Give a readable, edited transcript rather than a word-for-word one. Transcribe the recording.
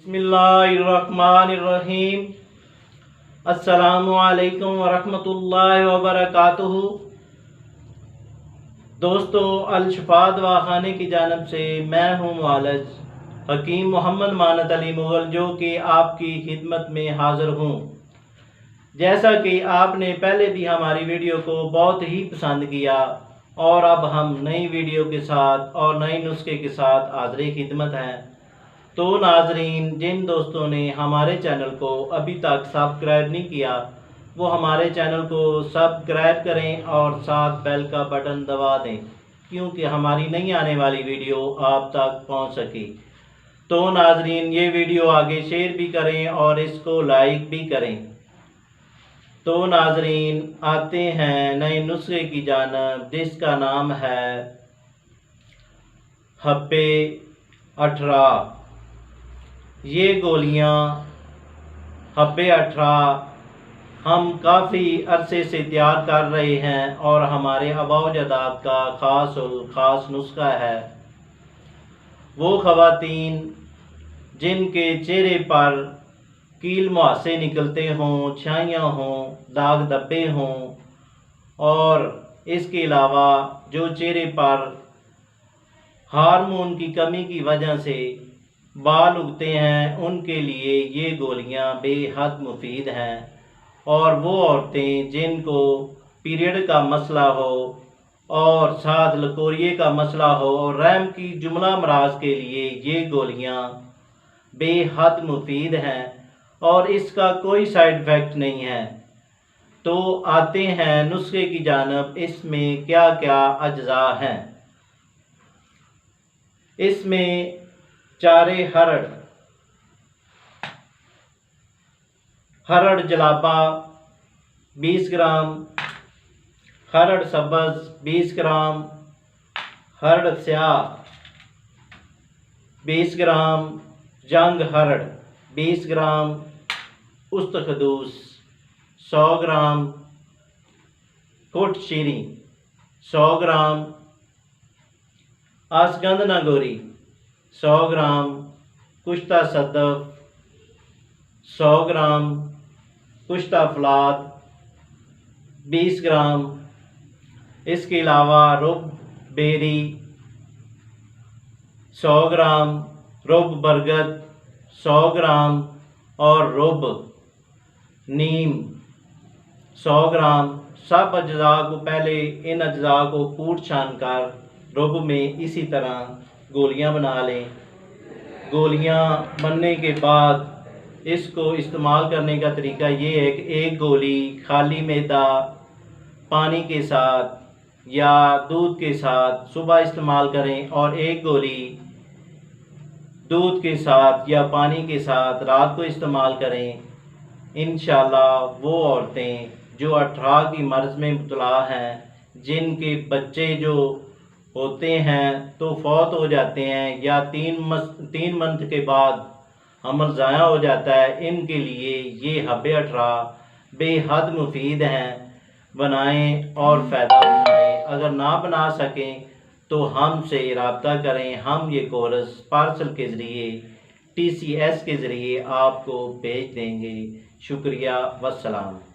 बिस्मिल्लाहिर्रहमानिर्रहीम। अस्सलामुअलैकुम वरहमतुल्लाहि वबरकातुहू। दोस्तों, अल शिफा दवाखाने की जानिब से मैं हूँ मुआलिज हकीम मोहम्मद मानत अली मुग़ल, जो कि आपकी खिदमत में हाज़िर हूँ। जैसा कि आपने पहले भी हमारी वीडियो को बहुत ही पसंद किया और अब हम नई वीडियो के साथ और नए नुस्खे के साथ हाज़िर खिदमत हैं। तो नाजरीन, जिन दोस्तों ने हमारे चैनल को अभी तक सब्सक्राइब नहीं किया वो हमारे चैनल को सब्सक्राइब करें और साथ बेल का बटन दबा दें, क्योंकि हमारी नई आने वाली वीडियो आप तक पहुंच सके। तो नाजरीन, ये वीडियो आगे शेयर भी करें और इसको लाइक भी करें। तो नाजरीन, आते हैं नए नुस्खे की जानिब, जिसका नाम है हब्बे 18। ये गोलियां हब्बे 18 हम काफ़ी अरसे से तैयार कर रहे हैं और हमारे आबा-ओ-अजदाद का ख़ास नुस्खा है। वो ख़वातीन जिनके चेहरे पर कील मुहासे निकलते हों, छाइयाँ हों, दाग धब्बे हों और इसके अलावा जो चेहरे पर हार्मोन की कमी की वजह से बाल उगते हैं, उनके लिए ये गोलियां बेहद मुफीद हैं। और वो औरतें जिनको पीरियड का मसला हो और साथ लकोरिए का मसला हो और रहम की जुमला अमराज के लिए ये गोलियां बेहद मुफीद हैं और इसका कोई साइड इफ़ेक्ट नहीं है। तो आते हैं नुस्खे की जानिब। इसमें क्या क्या अज्जा हैं। इसमें चारे हरड़ जलाबा 20 ग्राम, हरड़ सब्ज़ 20 ग्राम, हरड़ स्याह 20 ग्राम, जंग हरड़ 20 ग्राम, उस्त खदूस 100 ग्राम, कोट शीरी 100 ग्राम, आसगंध नागोरी 100 ग्राम, कुश्ता सदफ 100 ग्राम, कुश्ता फलाद 20 ग्राम। इसके अलावा रुब बेरी 100 ग्राम, रुब बरगद 100 ग्राम और रुब नीम 100 ग्राम। सब अज्जा को पहले इन अज्जा को कूट छान कर रुब में इसी तरह गोलियां बना लें। गोलियां बनने के बाद इसको इस्तेमाल करने का तरीका ये है कि एक गोली खाली मैदा पानी के साथ या दूध के साथ सुबह इस्तेमाल करें और एक गोली दूध के साथ या पानी के साथ रात को इस्तेमाल करें। इंशाल्लाह वो औरतें जो 18 की मर्ज़ में मुब्तला हैं, जिनके बच्चे जो होते हैं तो फौत हो जाते हैं या 3 मंथ के बाद अमल ज़ाया हो जाता है, इनके लिए ये हब्बे 18 बेहद मुफीद हैं। बनाएं और फ़ायदा उठाएं। अगर ना बना सकें तो हमसे रब्ता करें। हम ये कोर्स पार्सल के ज़रिए TCS के ज़रिए आपको भेज देंगे। शुक्रिया, वस्सलाम।